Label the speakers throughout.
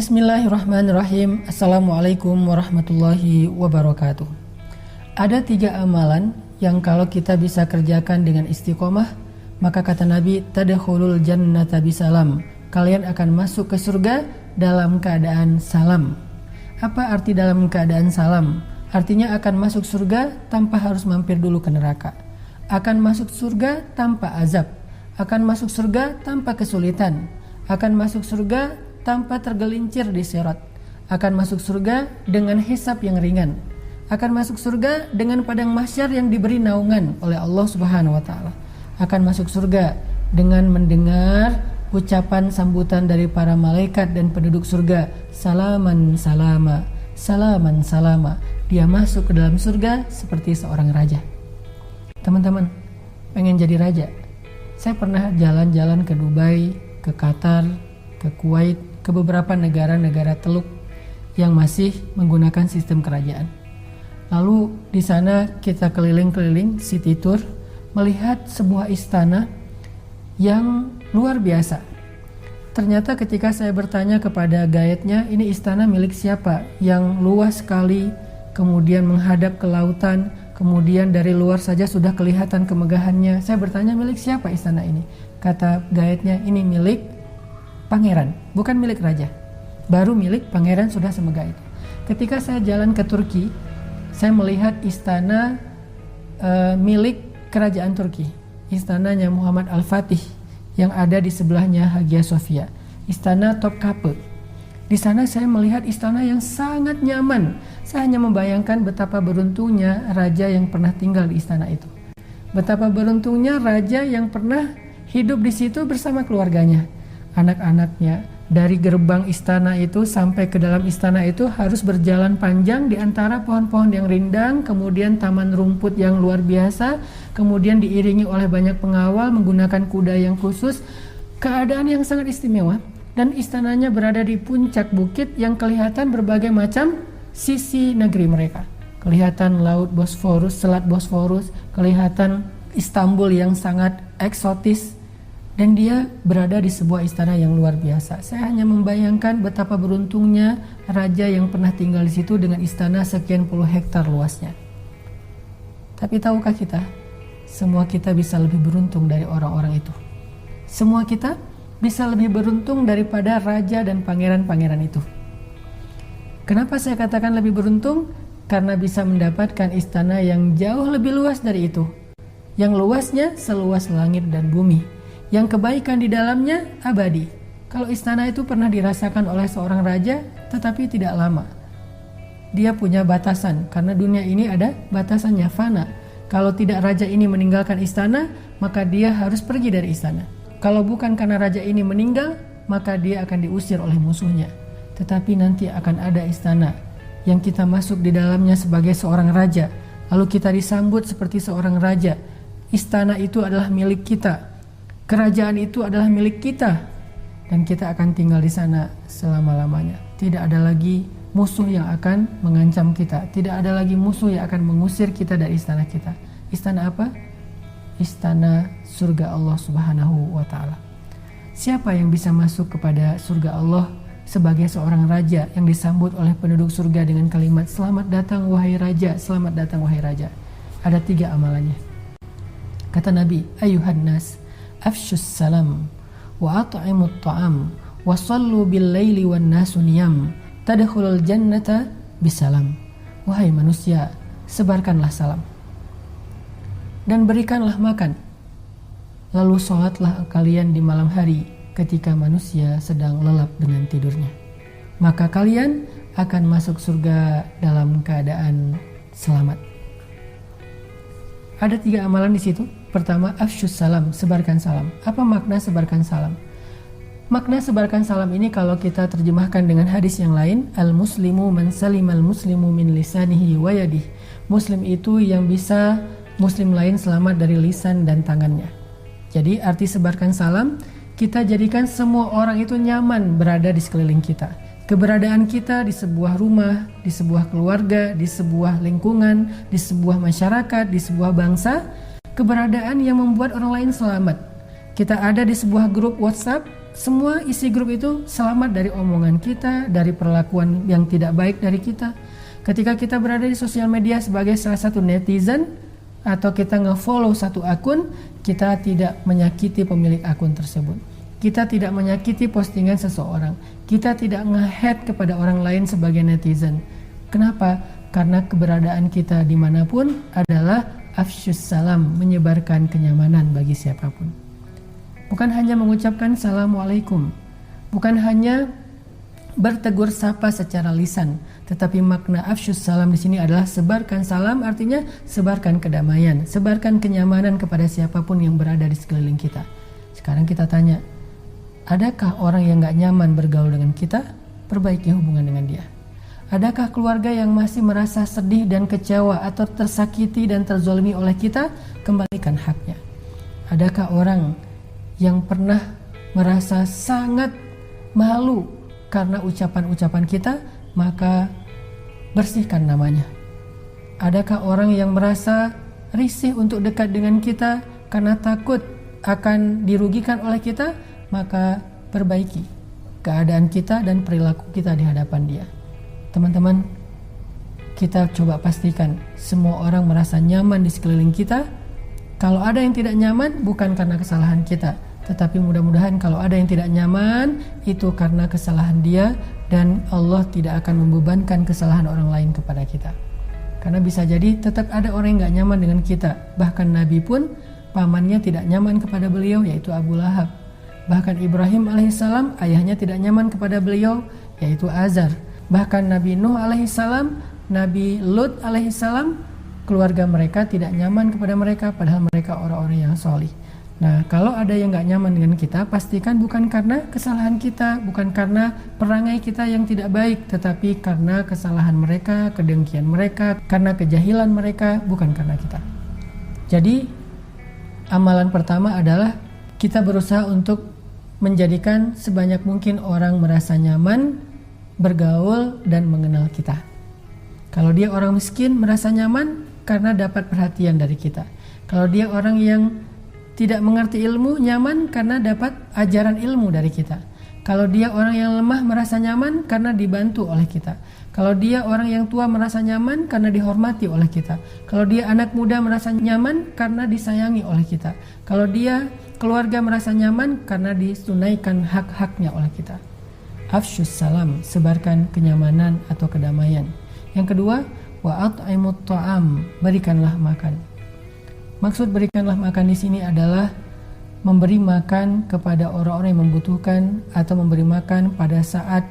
Speaker 1: Bismillahirrahmanirrahim. Assalamualaikum warahmatullahi wabarakatuh. Ada 3 amalan yang kalau kita bisa kerjakan dengan istiqomah, maka kata Nabi, tadkhulul jannata bisalam. Kalian akan masuk ke surga dalam keadaan salam. Apa arti dalam keadaan salam? Artinya akan masuk surga tanpa harus mampir dulu ke neraka. Akan masuk surga tanpa azab. Akan masuk surga tanpa kesulitan. Akan masuk surga tanpa tergelincir di sirat. Akan masuk surga dengan hisab yang ringan. Akan masuk surga dengan padang mahsyar yang diberi naungan oleh Allah Subhanahu wa taala. Akan masuk surga dengan mendengar ucapan sambutan dari para malaikat dan penduduk surga, salaman salama, salaman salama. Dia masuk ke dalam surga seperti seorang raja. Teman-teman, pengen jadi raja? Saya pernah jalan-jalan ke Dubai, ke Qatar, ke Kuwait, ke beberapa negara-negara Teluk yang masih menggunakan sistem kerajaan. Lalu di sana kita keliling-keliling city tour, melihat sebuah istana yang luar biasa. Ternyata ketika saya bertanya kepada guide-nya, ini istana milik siapa? Yang luas sekali, kemudian menghadap ke lautan, kemudian dari luar saja sudah kelihatan kemegahannya. Saya bertanya, milik siapa istana ini? Kata guide-nya, ini milik pangeran, bukan milik raja. Baru milik pangeran sudah semegah itu. Ketika saya jalan ke Turki, saya melihat istana milik kerajaan Turki, istananya Muhammad Al-Fatih yang ada di sebelahnya Hagia Sophia, istana Topkapi. Di sana saya melihat istana yang sangat nyaman. Saya hanya membayangkan betapa beruntungnya raja yang pernah tinggal di istana itu. Betapa beruntungnya raja yang pernah hidup di situ bersama keluarganya. Anak-anaknya, dari gerbang istana itu sampai ke dalam istana itu harus berjalan panjang di antara pohon-pohon yang rindang, kemudian taman rumput yang luar biasa, kemudian diiringi oleh banyak pengawal menggunakan kuda yang khusus. Keadaan yang sangat istimewa, dan istananya berada di puncak bukit yang kelihatan berbagai macam sisi negeri mereka. Kelihatan laut Bosforus, selat Bosforus, kelihatan Istanbul yang sangat eksotis. Dan dia berada di sebuah istana yang luar biasa. Saya hanya membayangkan betapa beruntungnya raja yang pernah tinggal di situ dengan istana sekian puluh hektar luasnya. Tapi tahukah kita, semua kita bisa lebih beruntung dari orang-orang itu. Semua kita bisa lebih beruntung daripada raja dan pangeran-pangeran itu. Kenapa saya katakan lebih beruntung? Karena bisa mendapatkan istana yang jauh lebih luas dari itu. Yang luasnya seluas langit dan bumi. Yang kebaikan di dalamnya abadi. Kalau istana itu pernah dirasakan oleh seorang raja, tetapi tidak lama. Dia punya batasan, karena dunia ini ada batasannya, fana. Kalau tidak raja ini meninggalkan istana, maka dia harus pergi dari istana. Kalau bukan karena raja ini meninggal, maka dia akan diusir oleh musuhnya. Tetapi nanti akan ada istana yang kita masuk di dalamnya sebagai seorang raja. Lalu kita disambut seperti seorang raja. Istana itu adalah milik kita. Kerajaan itu adalah milik kita, dan kita akan tinggal di sana selama-lamanya. Tidak ada lagi musuh yang akan mengancam kita. Tidak ada lagi musuh yang akan mengusir kita dari istana kita. Istana apa? Istana surga Allah Subhanahu wa taala. Siapa yang bisa masuk kepada surga Allah sebagai seorang raja yang disambut oleh penduduk surga dengan kalimat selamat datang wahai raja, selamat datang wahai raja? Ada 3 amalannya. Kata Nabi, ayuhan nas, afshus salam wa at'imut ta'am wa sallu bil laili wan nasu niyam tadkhulul jannata bisalam. Wahai manusia, sebarkanlah salam dan berikanlah makan, lalu sholatlah kalian di malam hari ketika manusia sedang lelap dengan tidurnya, maka kalian akan masuk surga dalam keadaan selamat. Ada 3 amalan di situ. Pertama, afsyus salam, sebarkan salam. Apa makna sebarkan salam? Makna sebarkan salam ini kalau kita terjemahkan dengan hadis yang lain, al-muslimu man salimal muslimu min lisanihi wa yadih. Muslim itu yang bisa muslim lain selamat dari lisan dan tangannya. Jadi arti sebarkan salam, kita jadikan semua orang itu nyaman berada di sekeliling kita. Keberadaan kita di sebuah rumah, di sebuah keluarga, di sebuah lingkungan, di sebuah masyarakat, di sebuah bangsa, keberadaan yang membuat orang lain selamat. Kita ada di sebuah grup WhatsApp, semua isi grup itu selamat dari omongan kita, dari perlakuan yang tidak baik dari kita. Ketika kita berada di sosial media sebagai salah satu netizen atau kita nge-follow satu akun, kita tidak menyakiti pemilik akun tersebut. Kita tidak menyakiti postingan seseorang. Kita tidak nge-hate kepada orang lain sebagai netizen. Kenapa? Karena keberadaan kita dimanapun adalah afsyus salam, menyebarkan kenyamanan bagi siapapun. Bukan hanya mengucapkan assalamualaikum, bukan hanya bertegur sapa secara lisan, tetapi makna afsyus salam di sini adalah sebarkan salam, artinya sebarkan kedamaian, sebarkan kenyamanan kepada siapapun yang berada di sekeliling kita. Sekarang kita tanya, adakah orang yang gak nyaman bergaul dengan kita? Perbaiki hubungan dengan dia. Adakah keluarga yang masih merasa sedih dan kecewa atau tersakiti dan terzolimi oleh kita? Kembalikan haknya. Adakah orang yang pernah merasa sangat malu karena ucapan-ucapan kita? Maka bersihkan namanya. Adakah orang yang merasa risih untuk dekat dengan kita karena takut akan dirugikan oleh kita? Maka perbaiki keadaan kita dan perilaku kita di hadapan dia. Teman-teman, kita coba pastikan semua orang merasa nyaman di sekeliling kita. Kalau ada yang tidak nyaman, bukan karena kesalahan kita, tetapi mudah-mudahan kalau ada yang tidak nyaman, itu karena kesalahan dia, dan Allah tidak akan membebankan kesalahan orang lain kepada kita. Karena bisa jadi tetap ada orang yang gak nyaman dengan kita. Bahkan Nabi pun pamannya tidak nyaman kepada beliau, yaitu Abu Lahab. Bahkan Ibrahim alaihissalam ayahnya tidak nyaman kepada beliau, yaitu Azar. Bahkan Nabi Nuh alaihissalam, Nabi Lut alaihissalam, keluarga mereka tidak nyaman kepada mereka, padahal mereka orang-orang yang solih. Nah, kalau ada yang gak nyaman dengan kita, pastikan bukan karena kesalahan kita, bukan karena perangai kita yang tidak baik, tetapi karena kesalahan mereka, kedengkian mereka, karena kejahilan mereka, bukan karena kita. Jadi, amalan pertama adalah kita berusaha untuk menjadikan sebanyak mungkin orang merasa nyaman bergaul dan mengenal kita. Kalau dia orang miskin, merasa nyaman karena dapat perhatian dari kita. Kalau dia orang yang tidak mengerti ilmu, nyaman karena dapat ajaran ilmu dari kita. Kalau dia orang yang lemah, merasa nyaman karena dibantu oleh kita. Kalau dia orang yang tua, merasa nyaman karena dihormati oleh kita. Kalau dia anak muda, merasa nyaman karena disayangi oleh kita. Kalau dia keluarga, merasa nyaman karena ditunaikan hak-haknya oleh kita. Afsyus salam, sebarkan kenyamanan atau kedamaian. Yang kedua, wa at'imut ta'am, berikanlah makan. Maksud berikanlah makan di sini adalah memberi makan kepada orang-orang yang membutuhkan atau memberi makan pada saat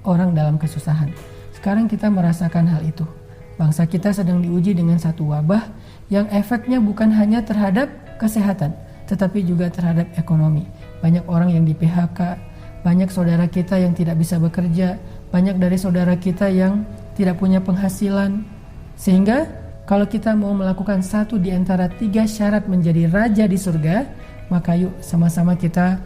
Speaker 1: orang dalam kesusahan. Sekarang kita merasakan hal itu. Bangsa kita sedang diuji dengan satu wabah yang efeknya bukan hanya terhadap kesehatan, tetapi juga terhadap ekonomi. Banyak orang yang di PHK, banyak saudara kita yang tidak bisa bekerja, banyak dari saudara kita yang tidak punya penghasilan. Sehingga kalau kita mau melakukan satu di antara 3 syarat menjadi raja di surga, maka yuk sama-sama kita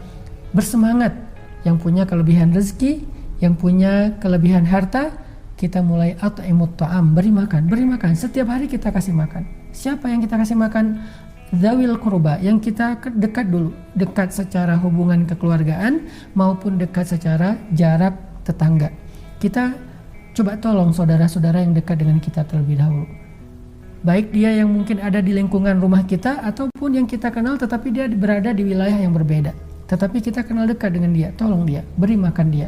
Speaker 1: bersemangat. Yang punya kelebihan rezeki, yang punya kelebihan harta, kita mulai at'imut ta'am, beri makan. Setiap hari kita kasih makan. Siapa yang kita kasih makan? Zawil qurba, yang kita dekat dulu, dekat secara hubungan kekeluargaan maupun dekat secara jarak tetangga. Kita coba tolong saudara-saudara yang dekat dengan kita terlebih dahulu. Baik dia yang mungkin ada di lingkungan rumah kita ataupun yang kita kenal tetapi dia berada di wilayah yang berbeda. Tetapi kita kenal dekat dengan dia, tolong dia, beri makan dia.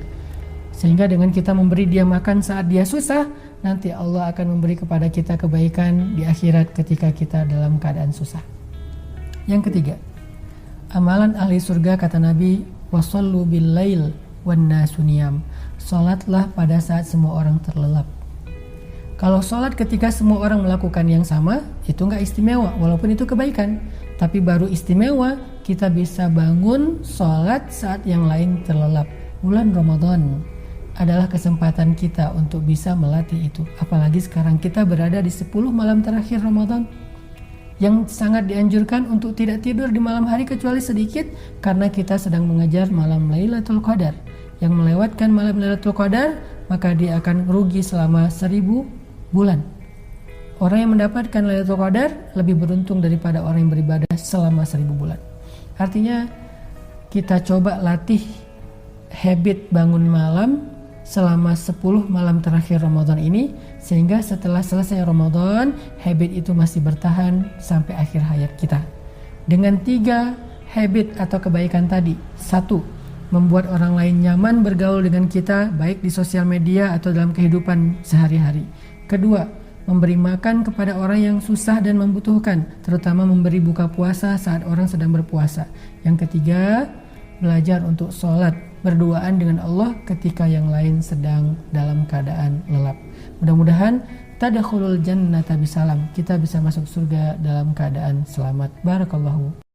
Speaker 1: Sehingga dengan kita memberi dia makan saat dia susah, nanti Allah akan memberi kepada kita kebaikan di akhirat ketika kita dalam keadaan susah. Yang ketiga, amalan ahli surga kata Nabi, wasallu bil lail wan nasu niyam. Salatlah pada saat semua orang terlelap. Kalau salat ketika semua orang melakukan yang sama, itu enggak istimewa, walaupun itu kebaikan. Tapi baru istimewa kita bisa bangun salat saat yang lain terlelap. Bulan Ramadan adalah kesempatan kita untuk bisa melatih itu. Apalagi sekarang kita berada di 10 malam terakhir Ramadan, yang sangat dianjurkan untuk tidak tidur di malam hari kecuali sedikit, karena kita sedang mengejar malam Lailatul Qadar. Yang melewatkan malam Lailatul Qadar, maka dia akan rugi selama 1000 bulan. Orang yang mendapatkan Lailatul Qadar lebih beruntung daripada orang yang beribadah selama 1000 bulan. Artinya kita coba latih habit bangun malam selama 10 malam terakhir Ramadan ini, sehingga setelah selesai Ramadan habit itu masih bertahan sampai akhir hayat kita. Dengan 3 habit atau kebaikan tadi: 1. Membuat orang lain nyaman bergaul dengan kita, baik di sosial media atau dalam kehidupan sehari-hari. 2. Memberi makan kepada orang yang susah dan membutuhkan, terutama memberi buka puasa saat orang sedang berpuasa. Yang 3, belajar untuk sholat berduaan dengan Allah ketika yang lain sedang dalam keadaan lelap. Mudah-mudahan tadkhulul jannata bisalam, kita bisa masuk surga dalam keadaan selamat. Barakallahu.